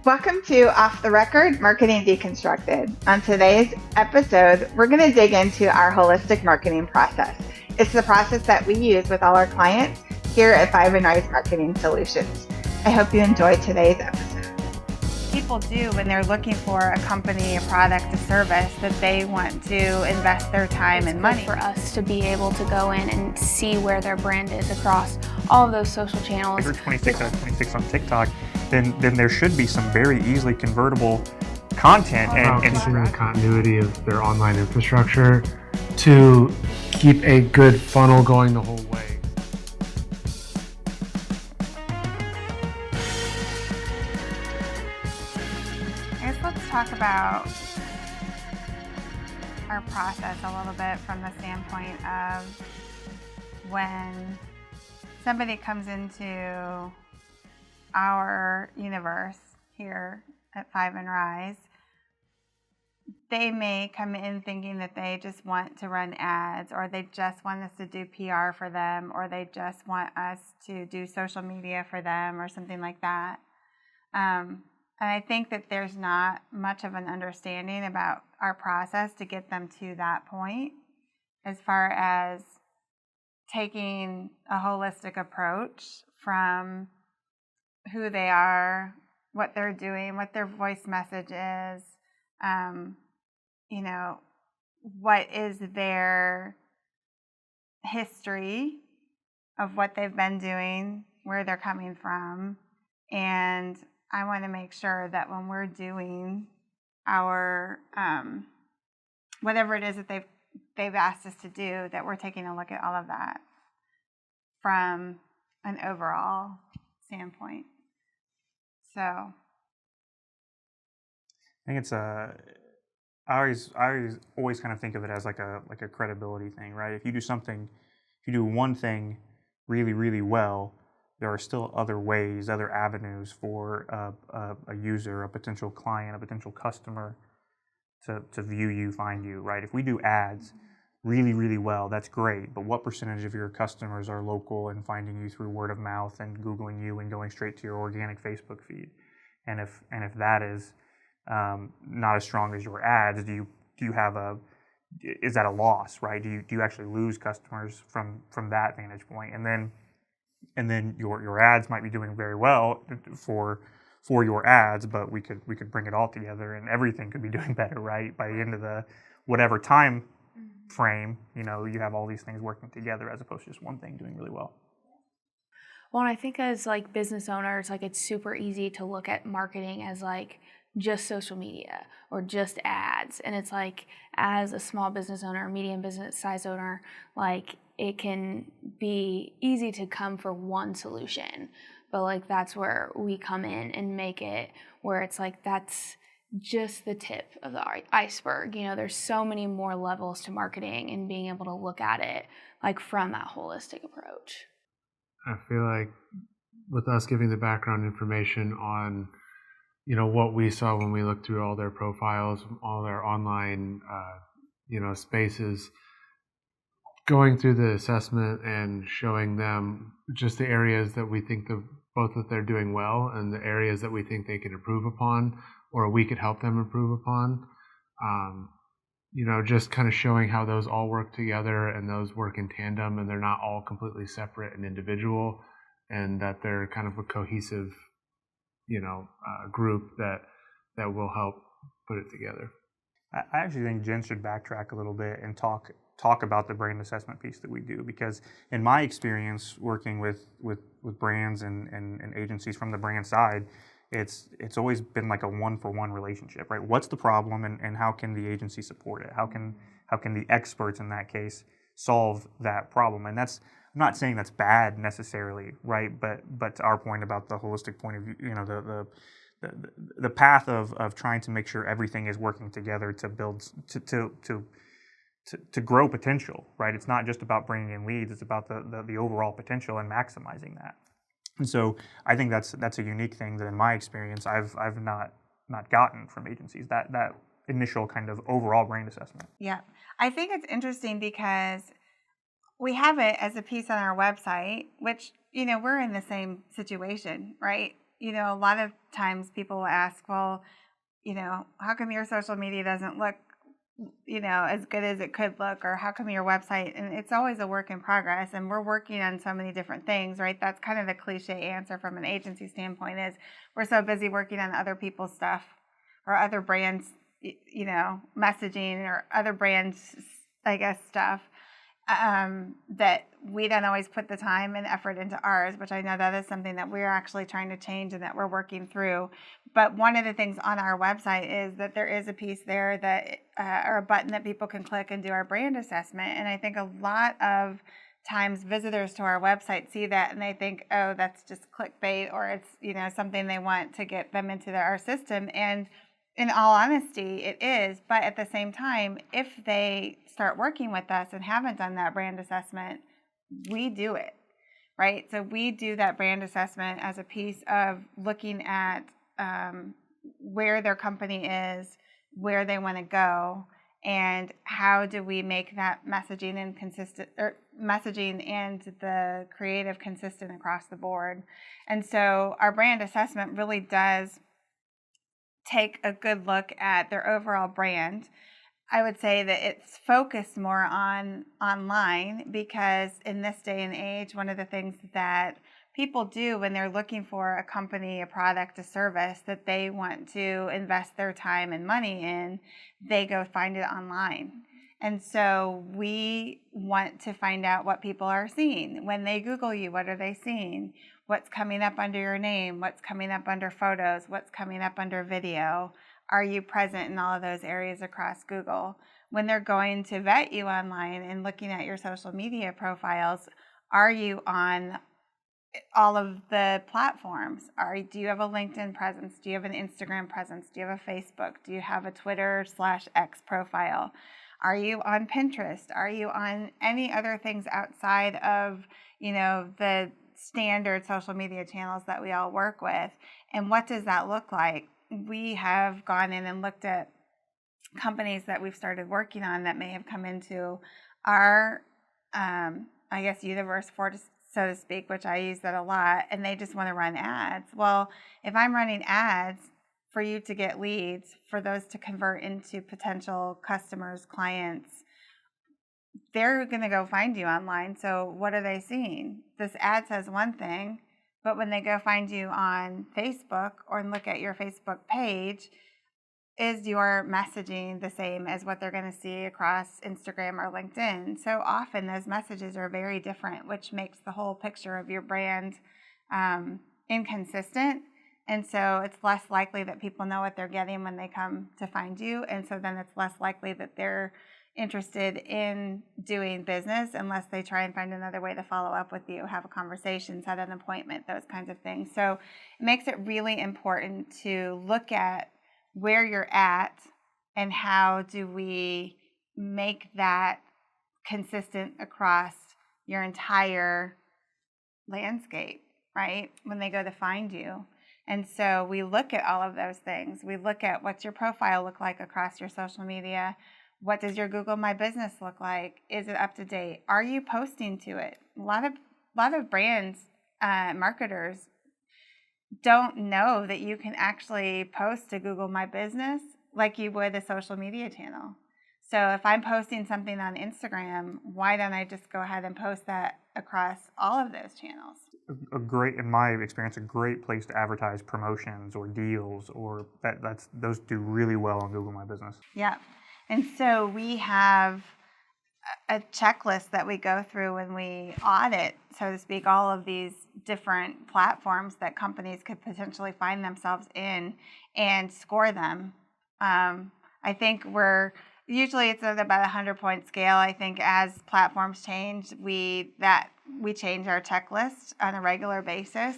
Welcome to Off the Record Marketing Deconstructed. On today's episode, we're going to dig into our holistic marketing process. It's the process that we use with all our clients here at Five and Rise Marketing Solutions. I hope you enjoy today's episode. People do when they're looking for a company, a product, a service that they want to invest their time and money. For us to be able to go in and see where their brand is across all of those social channels. If you're 26 out of 26 on TikTok, then there should be some very easily convertible content and continuing the continuity of their online infrastructure to keep a good funnel going the whole way. I guess let's talk about our process a little bit from the standpoint of when somebody comes into our universe here at Five and Rise. They may come in thinking that they just want to run ads, or they just want us to do PR for them, or they just want us to do social media for them, or something like that. And I think that there's not much of an understanding about our process to get them to that point, as far as taking a holistic approach from who they are, what they're doing, what their voice message is, what is their history of what they've been doing, where they're coming from. And I want to make sure that when we're doing our, whatever it is that they've asked us to do, that we're taking a look at all of that from an overall standpoint. So I think it's I always kind of think of it as like a credibility thing, right? If you do one thing really, really well, there are still other ways, other avenues for a user, a potential client, a potential customer to view you, find you, right? If we do ads really, really well, that's great. But what percentage of your customers are local and finding you through word of mouth and Googling you and going straight to your organic Facebook feed? And if that is not as strong as your ads, do you have is that a loss, right? Do you actually lose customers from that vantage point? And then your ads might be doing very well for your ads, but we could bring it all together and everything could be doing better, right? By the end of the whatever time frame, you have all these things working together as opposed to just one thing doing really well. Well, and I think as like business owners, like it's super easy to look at marketing as like just social media or just ads. And it's like, as a small business owner, medium business size owner, like it can be easy to come for one solution. But like that's where we come in and make it where it's like that's just the tip of the iceberg. There's so many more levels to marketing and being able to look at it like from that holistic approach. I feel like with us giving the background information on, what we saw when we looked through all their profiles, all their online, spaces, going through the assessment and showing them just the areas that we think both that they're doing well and the areas that we think they can improve upon or we could help them improve upon. Just kind of showing how those all work together and those work in tandem and they're not all completely separate and individual, and that they're kind of a cohesive, group that will help put it together. I actually think Jen should backtrack a little bit and talk about the brand assessment piece that we do, because in my experience working with brands and agencies from the brand side, it's always been like a one-for-one relationship, right? What's the problem and how can the agency support it? How can the experts in that case solve that problem? And I'm not saying that's bad necessarily, right? But to our point about the holistic point of view, the path of trying to make sure everything is working together to build to grow potential, right? It's not just about bringing in leads; it's about the overall potential and maximizing that. And so I think that's a unique thing that in my experience I've not gotten from agencies, that initial kind of overall brand assessment. Yeah, I think it's interesting because we have it as a piece on our website, which, we're in the same situation, right? a lot of times people will ask, well, how come your social media doesn't look, as good as it could look, or how come your website, and it's always a work in progress, and we're working on so many different things, right? That's kind of the cliche answer from an agency standpoint is we're so busy working on other people's stuff or other brands, messaging or other brands, I guess, stuff, that we don't always put the time and effort into ours, which I know that is something that we're actually trying to change and that we're working through. But one of the things on our website is that there is a piece there that, or a button that people can click and do our brand assessment. And I think a lot of times visitors to our website see that and they think, oh, that's just clickbait, or it's, something they want to get them into our system. And in all honesty, it is. But at the same time, if they start working with us and haven't done that brand assessment, we do it, right? So we do that brand assessment as a piece of looking at where their company is, where they want to go, and how do we make that messaging and the creative consistent across the board. And so our brand assessment really does take a good look at their overall brand. I would say that it's focused more on online, because in this day and age, one of the things that people do when they're looking for a company, a product, a service that they want to invest their time and money in, they go find it online. And so we want to find out what people are seeing. When they Google you, what are they seeing? What's coming up under your name? What's coming up under photos? What's coming up under video? Are you present in all of those areas across Google? When they're going to vet you online and looking at your social media profiles, are you on all of the platforms? Do you have a LinkedIn presence? Do you have an Instagram presence? Do you have a Facebook? Do you have a Twitter/X profile? Are you on Pinterest? Are you on any other things outside of, the standard social media channels that we all work with? And what does that look like? We have gone in and looked at companies that we've started working on that may have come into our, universe, so to speak, which I use that a lot, and they just want to run ads. Well, if I'm running ads for you to get leads, for those to convert into potential customers, clients, they're going to go find you online. So what are they seeing? This ad says one thing, but when they go find you on Facebook or look at your Facebook page, is your messaging the same as what they're going to see across Instagram or LinkedIn? So often those messages are very different, which makes the whole picture of your brand inconsistent. And so it's less likely that people know what they're getting when they come to find you. And so then it's less likely that they're interested in doing business unless they try and find another way to follow up with you, have a conversation, set an appointment, those kinds of things. So it makes it really important to look at where you're at and how do we make that consistent across your entire landscape, right? When they go to find you. And so we look at all of those things. We look at what's your profile look like across your social media. What does your Google My Business look like? Is it up to date? Are you posting to it? A lot of brands, marketers, don't know that you can actually post to Google My Business like you would a social media channel. So if I'm posting something on Instagram, why don't I just go ahead and post that across all of those channels? In my experience, a great place to advertise promotions or deals, or those do really well on Google My Business. Yeah. And so we have a checklist that we go through when we audit, so to speak, all of these different platforms that companies could potentially find themselves in and score them. I think usually it's at about a 100-point scale. I think as platforms change, we change our checklist on a regular basis.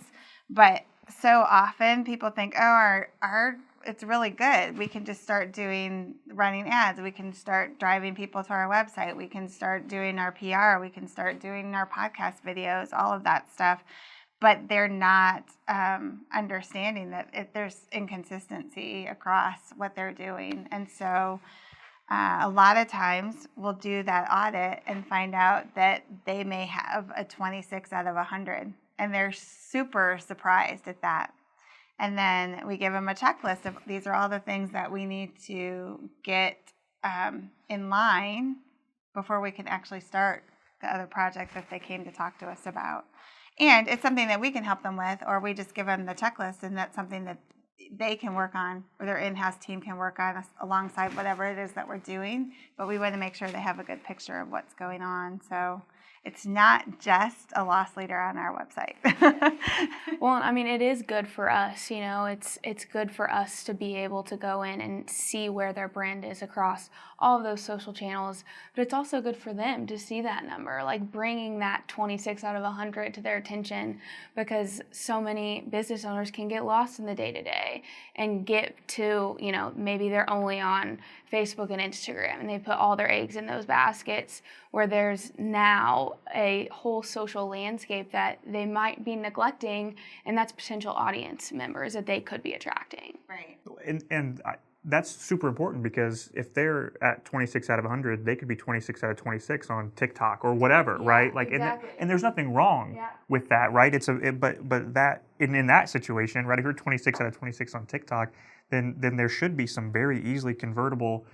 But so often people think, oh, our it's really good. We can just start running ads. We can start driving people to our website. We can start doing our PR. We can start doing our podcast videos, all of that stuff. But they're not understanding that there's inconsistency across what they're doing. And so a lot of times we'll do that audit and find out that they may have a 26 out of 100. And they're super surprised at that. And then we give them a checklist of these are all the things that we need to get in line before we can actually start the other project that they came to talk to us about. And it's something that we can help them with, or we just give them the checklist, and that's something that they can work on, or their in-house team can work on alongside whatever it is that we're doing. But we want to make sure they have a good picture of what's going on. So it's not just a loss leader on our website. Well, I mean, it is good for us, you know, it's good for us to be able to go in and see where their brand is across all of those social channels, but it's also good for them to see that number, like bringing that 26 out of 100 to their attention, because so many business owners can get lost in the day-to-day and get to, you know, maybe they're only on Facebook and Instagram and they put all their eggs in those baskets, where there's now a whole social landscape that they might be neglecting, and that's potential audience members that they could be attracting. Right. That's super important, because if they're at 26 out of 100, they could be 26 out of 26 on TikTok or whatever, Yeah, right? Like, exactly. and there's nothing wrong with that, right? But that in that situation, right? If you're 26 out of 26 on TikTok, then there should be some very easily convertible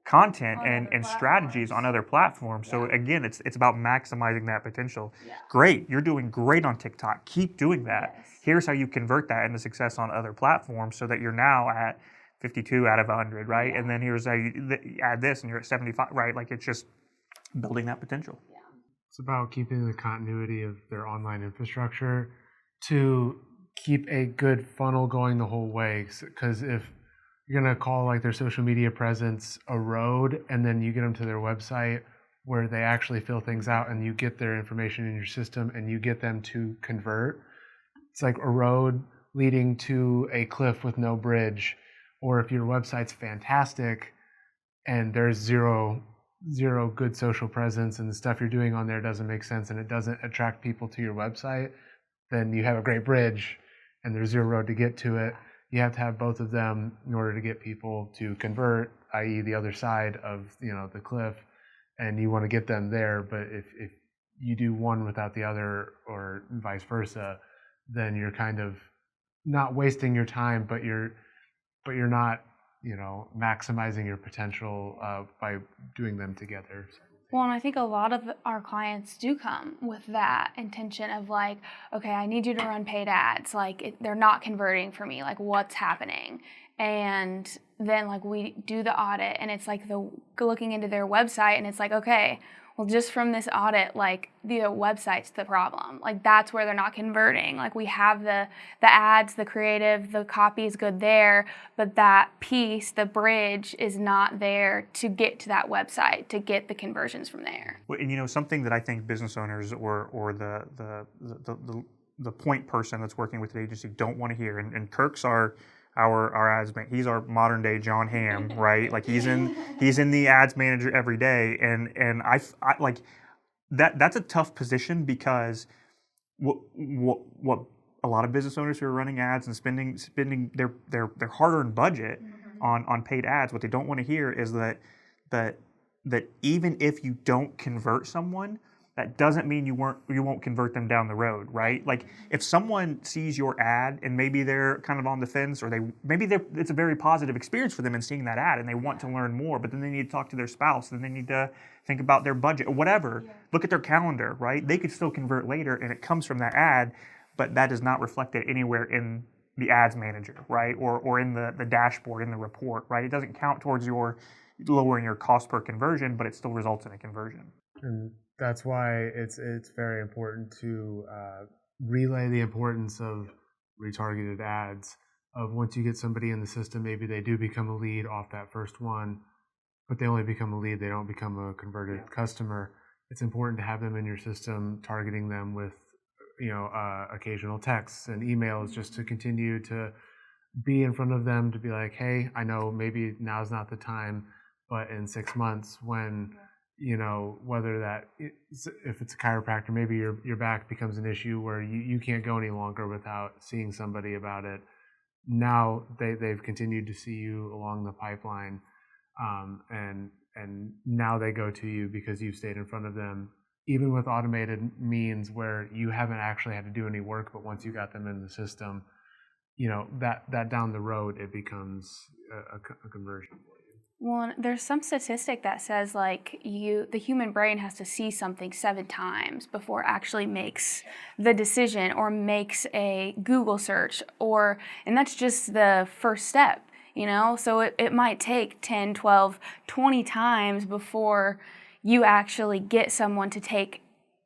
content and strategies on other platforms. So again, it's about maximizing that potential. Yeah. Great, you're doing great on TikTok. Keep doing that. Yes. Here's how you convert that into success on other platforms, so that you're now at 52 out of 100, right? And then here's how you add this, and you're at 75, right? Like, it's just building that potential. Yeah. It's about keeping the continuity of their online infrastructure to keep a good funnel going the whole way. Because if you're going to call like their social media presence a road, and then you get them to their website where they actually fill things out and you get their information in your system and you get them to convert, it's like a road leading to a cliff with no bridge. Or if your website's fantastic and there's zero good social presence and the stuff you're doing on there doesn't make sense and it doesn't attract people to your website, then you have a great bridge and there's zero road to get to it. You have to have both of them in order to get people to convert, i.e. the other side of, you know, the cliff, and you want to get them there. But if you do one without the other, or vice versa, then you're kind of not wasting your time, but you're not, you know, maximizing your potential by doing them together. Well, and I think a lot of our clients do come with that intention of like, okay, I need you to run paid ads. Like, they're not converting for me. Like, what's happening? And then like we do the audit, and it's like looking into their website, and it's like, okay, well, just from this audit, like the website's the problem. Like, that's where they're not converting. Like, we have the ads, the creative, the copy is good there, but that piece, the bridge, is not there to get to that website, to get the conversions from there. Well, and you know, something that I think business owners or the point person that's working with an agency don't want to hear, and Kirk's our ads man. He's our modern day John Hamm, right? Like, he's in the ads manager every day, and I like that's a tough position, because what a lot of business owners who are running ads and spending their hard-earned budget on paid ads, what they don't want to hear is that even if you don't convert someone, that doesn't mean you won't convert them down the road, right? Like, if someone sees your ad and maybe they're kind of on the fence, or it's a very positive experience for them in seeing that ad and they want to learn more, but then they need to talk to their spouse, and they need to think about their budget or whatever. Yeah. Look at their calendar, right? They could still convert later, and it comes from that ad, but that is not reflected anywhere in the ads manager, right? Or in the dashboard, in the report, right? It doesn't count towards your lowering your cost per conversion, but it still results in a conversion. And that's why it's very important to relay the importance of retargeted ads. Of once you get somebody in the system, maybe they do become a lead off that first one, but they only become a lead, they don't become a converted customer. It's important to have them in your system, targeting them with, you know, occasional texts and emails, just to continue to be in front of them, to be like, hey, I know maybe now's not the time, but in 6 months, when you know, whether that, if it's a chiropractor, maybe your back becomes an issue where you can't go any longer without seeing somebody about it. Now they've continued to see you along the pipeline, and now they go to you because you've stayed in front of them, even with automated means where you haven't actually had to do any work, but once you got them in the system, that down the road it becomes a conversion for you. Well, there's some statistic that says the human brain has to see something 7 times before it actually makes the decision or makes a Google search, and that's just the first step, So it might take 10, 12, 20 times before you actually get someone to take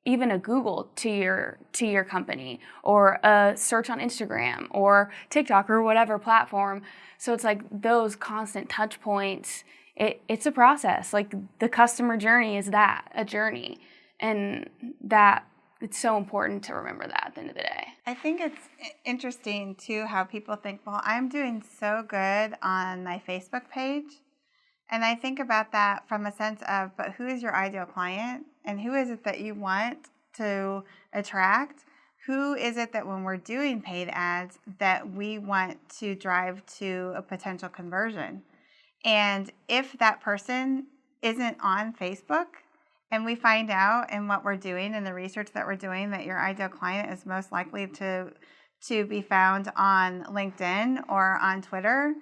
even a Google to your company, or a search on Instagram or TikTok or whatever platform. So it's like those constant touch points. It's a process. Like the customer journey is a journey, and that it's so important to remember that at the end of the day. I think it's interesting too how people think, well, I'm doing so good on my Facebook page. And I think about that from a sense of, but who is your ideal client? And who is it that you want to attract? Who is it that when we're doing paid ads that we want to drive to a potential conversion? And if that person isn't on Facebook, and we find out in what we're doing and the research that we're doing that your ideal client is most likely to be found on LinkedIn or on Twitter,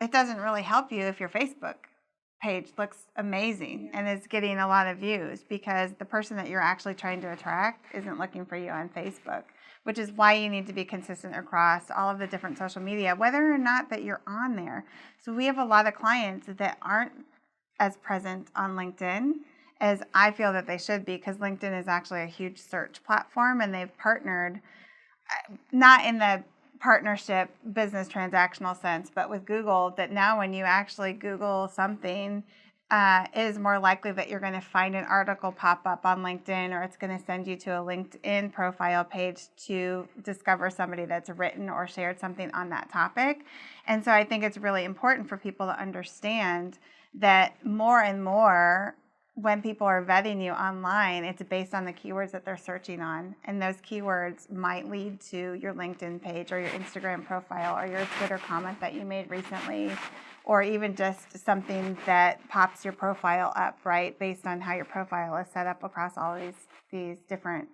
it doesn't really help you if your Facebook page looks amazing and is getting a lot of views, because the person that you're actually trying to attract isn't looking for you on Facebook, which is why you need to be consistent across all of the different social media, whether or not that you're on there. So we have a lot of clients that aren't as present on LinkedIn as I feel that they should be, because LinkedIn is actually a huge search platform, and they've partnered, not in the partnership business transactional sense, but with Google, that now when you actually Google something, it is more likely that you're going to find an article pop up on LinkedIn, or it's going to send you to a LinkedIn profile page to discover somebody that's written or shared something on that topic. And so I think it's really important for people to understand that more and more, when people are vetting you online, it's based on the keywords that they're searching on. And those keywords might lead to your LinkedIn page or your Instagram profile or your Twitter comment that you made recently, or even just something that pops your profile up, right, based on how your profile is set up across all of these different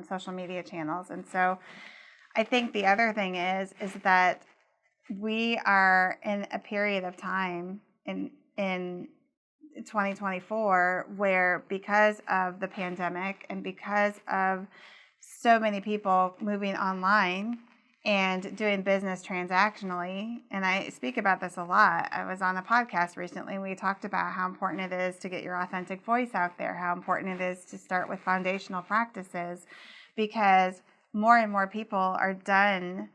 social media channels. And so I think the other thing is that we are in a period of time in 2024 where, because of the pandemic and because of so many people moving online and doing business transactionally, and I speak about this a lot. I was on a podcast recently and we talked about how important it is to get your authentic voice out there, how important it is to start with foundational practices, because more and more people are done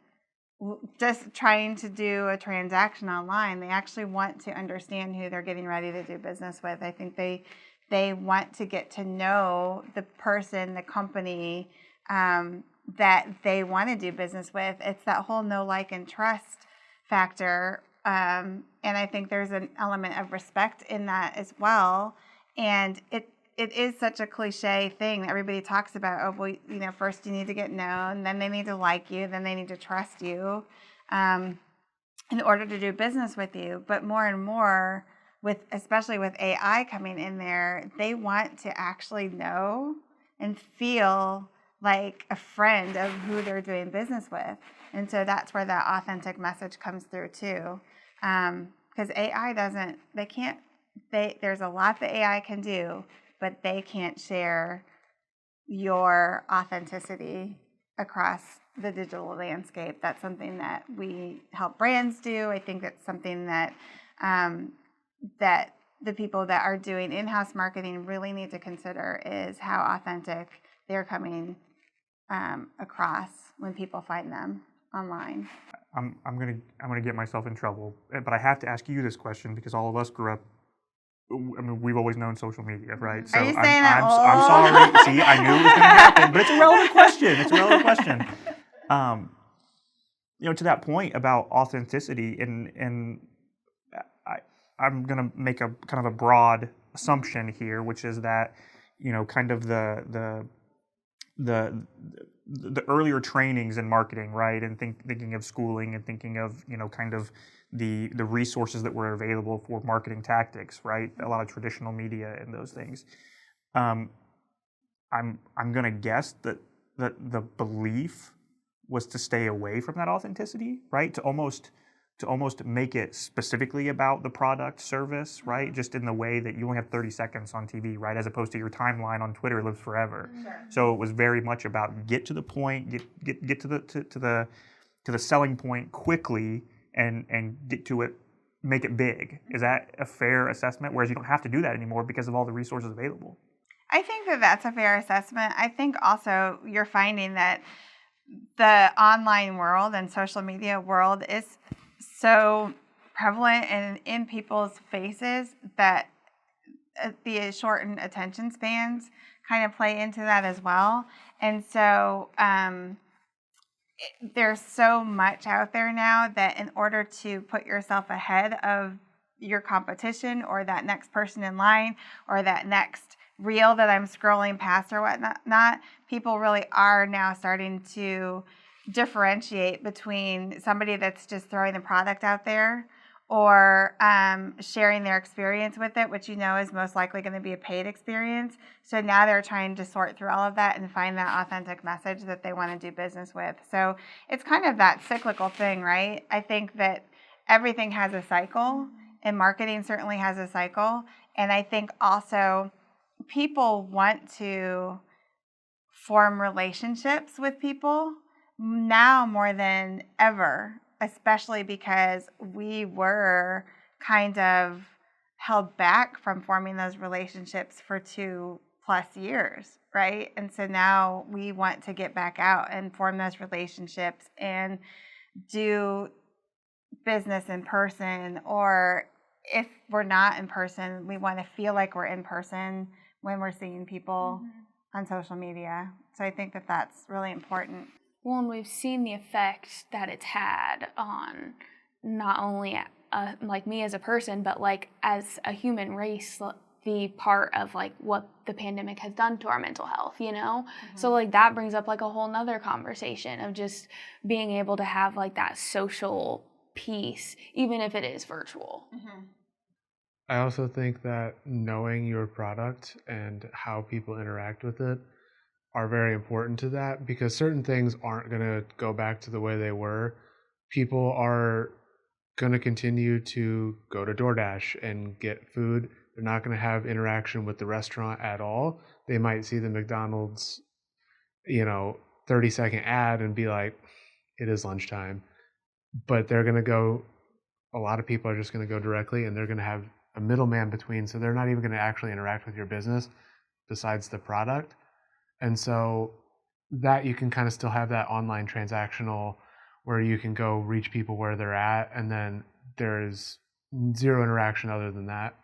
just trying to do a transaction online. They actually want to understand who they're getting ready to do business with. I think they want to get to know the person, the company that they want to do business with. It's that whole know, like, and trust factor. And I think there's an element of respect in that as well. And it is such a cliche thing that everybody talks about. Oh, well, first you need to get known, then they need to like you, then they need to trust you in order to do business with you. But more and more, especially with AI coming in there, they want to actually know and feel like a friend of who they're doing business with. And so that's where that authentic message comes through too. Because AI there's a lot that AI can do, but they can't share your authenticity across the digital landscape. That's something that we help brands do. I think that's something that that the people that are doing in-house marketing really need to consider, is how authentic they're coming across when people find them online. I'm gonna get myself in trouble, but I have to ask you this question because all of us grew up. I mean, we've always known social media, right? So Are you saying that I'm sorry. See, I knew it was going to happen, but it's a relevant question. It's a relevant question. To that point about authenticity, and I'm going to make a kind of a broad assumption here, which is that, kind of the earlier trainings in marketing, right, and thinking of schooling and thinking of, kind of the resources that were available for marketing tactics, right? A lot of traditional media and those things. I'm going to guess that the belief was to stay away from that authenticity, right? To almost make it specifically about the product service, right? Just in the way that you only have 30 seconds on TV, right? As opposed to your timeline on Twitter lives forever. Sure. So it was very much about get to the point, get to the selling point quickly, and get to it, make it big. Is that a fair assessment? Whereas you don't have to do that anymore because of all the resources available. I think that that's a fair assessment. I think also you're finding that the online world and social media world is so prevalent and in people's faces that the shortened attention spans kind of play into that as well. And so there's so much out there now that in order to put yourself ahead of your competition or that next person in line or that next reel that I'm scrolling past or whatnot, people really are now starting to differentiate between somebody that's just throwing the product out there or sharing their experience with it, which is most likely going to be a paid experience. So now they're trying to sort through all of that and find that authentic message that they want to do business with. So it's kind of that cyclical thing, right? I think that everything has a cycle, and marketing certainly has a cycle. And I think also people want to form relationships with people now more than ever, especially because we were kind of held back from forming those relationships for 2+ years, right? And so now we want to get back out and form those relationships and do business in person, or if we're not in person, we want to feel like we're in person when we're seeing people on social media. So I think that that's really important. Well, and we've seen the effect that it's had on not only like me as a person, but like as a human race, the part of like what the pandemic has done to our mental health, So like that brings up like a whole nother conversation of just being able to have like that social piece, even if it is virtual. I also think that knowing your product and how people interact with it are very important to that, because certain things aren't going to go back to the way they were. People are going to continue to go to DoorDash and get food. They're not going to have interaction with the restaurant at all. They might see the McDonald's, 30-second ad and be like, it is lunchtime. But they're going to go, a lot of people are just going to go directly, and they're going to have a middleman between, so they're not even going to actually interact with your business besides the product. And so that you can kind of still have that online transactional where you can go reach people where they're at, and then there's zero interaction other than that.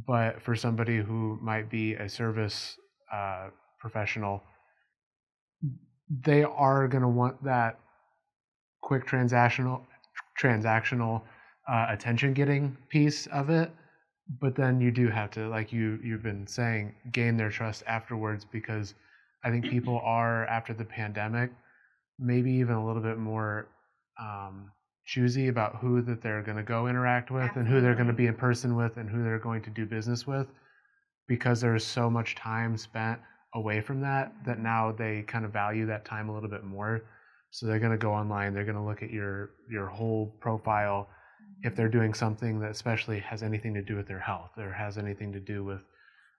But for somebody who might be a service professional, they are going to want that quick transactional attention getting piece of it. But then you do have to, like you've been saying, gain their trust afterwards, because I think people are, after the pandemic, maybe even a little bit more choosy about who that they're going to go interact with and who they're going to be in person with and who they're going to do business with, because there's so much time spent away from that now they kind of value that time a little bit more. So they're going to go online, they're going to look at your whole profile. If they're doing something that especially has anything to do with their health or has anything to do with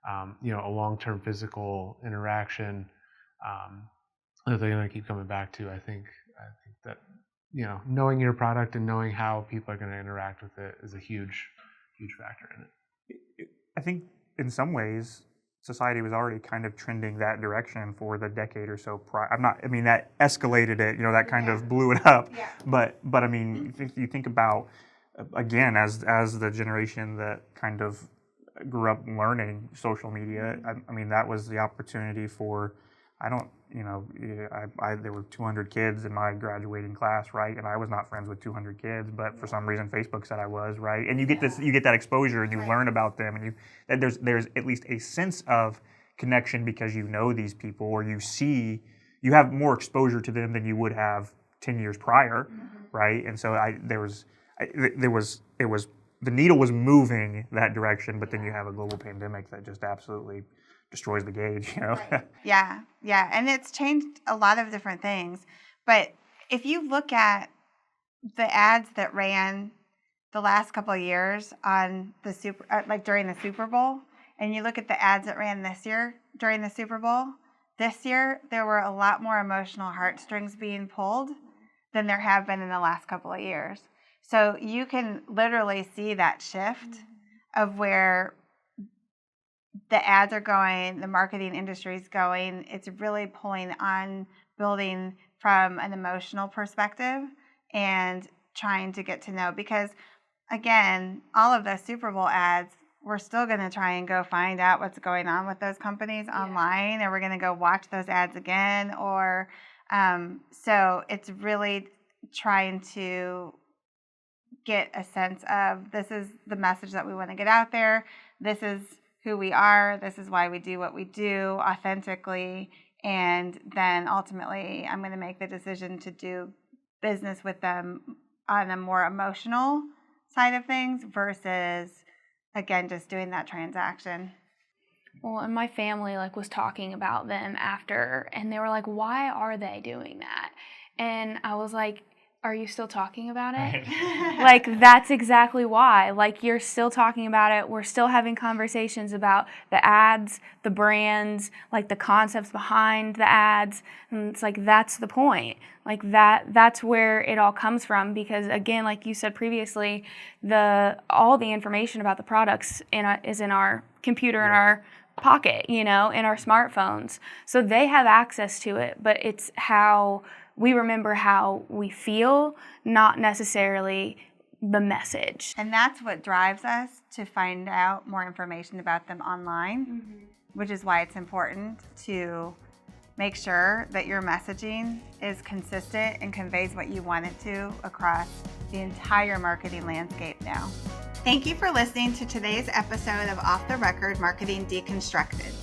a long-term physical interaction, that they're going to keep coming back to. I think that knowing your product and knowing how people are going to interact with it is a huge factor in it. I think in some ways society was already kind of trending that direction for the decade or so prior. That escalated it, that kind of blew it up. Yeah. But I mean, if you think about, again, as the generation that kind of grew up learning social media, I mean, that was the opportunity for, there were 200 kids in my graduating class, right? And I was not friends with 200 kids, but for some reason Facebook said I was, right? And you get that exposure, and you learn about them, and there's at least a sense of connection because you know these people, or you have more exposure to them than you would have 10 years prior, right? And so the needle was moving that direction, but then you have a global pandemic that just absolutely destroys the gauge, Right. Yeah. And it's changed a lot of different things. But if you look at the ads that ran the last couple of years on the like during the Super Bowl, and you look at the ads that ran this year during the Super Bowl, this year there were a lot more emotional heartstrings being pulled than there have been in the last couple of years. So you can literally see that shift of where the ads are going, the marketing industry is going. It's really pulling on building from an emotional perspective and trying to get to know, because again, all of those Super Bowl ads, we're still going to try and go find out what's going on with those companies online, or we're going to go watch those ads again, or so it's really trying to get a sense of, this is the message that we want to get out there. This is who we are. This is why we do what we do authentically. And then ultimately, I'm going to make the decision to do business with them on a more emotional side of things versus, again, just doing that transaction. Well, and my family was talking about them after, and they were like, why are they doing that? And I was like, are you still talking about it? That's exactly why. You're still talking about it. We're still having conversations about the ads, the brands, the concepts behind the ads. And it's that's the point. That's where it all comes from, because again, like you said previously, all the information about the products is in our computer, in our pocket, in our smartphones. So they have access to it, but it's how we remember how we feel, not necessarily the message. And that's what drives us to find out more information about them online, which is why it's important to make sure that your messaging is consistent and conveys what you want it to across the entire marketing landscape now. Thank you for listening to today's episode of Off the Record Marketing Deconstructed.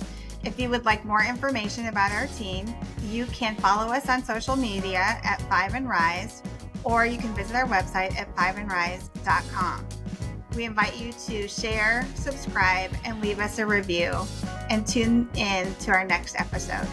If you would like more information about our team, you can follow us on social media at 5 and Rise, or you can visit our website at 5andrise.com. We invite you to share, subscribe, and leave us a review, and tune in to our next episode.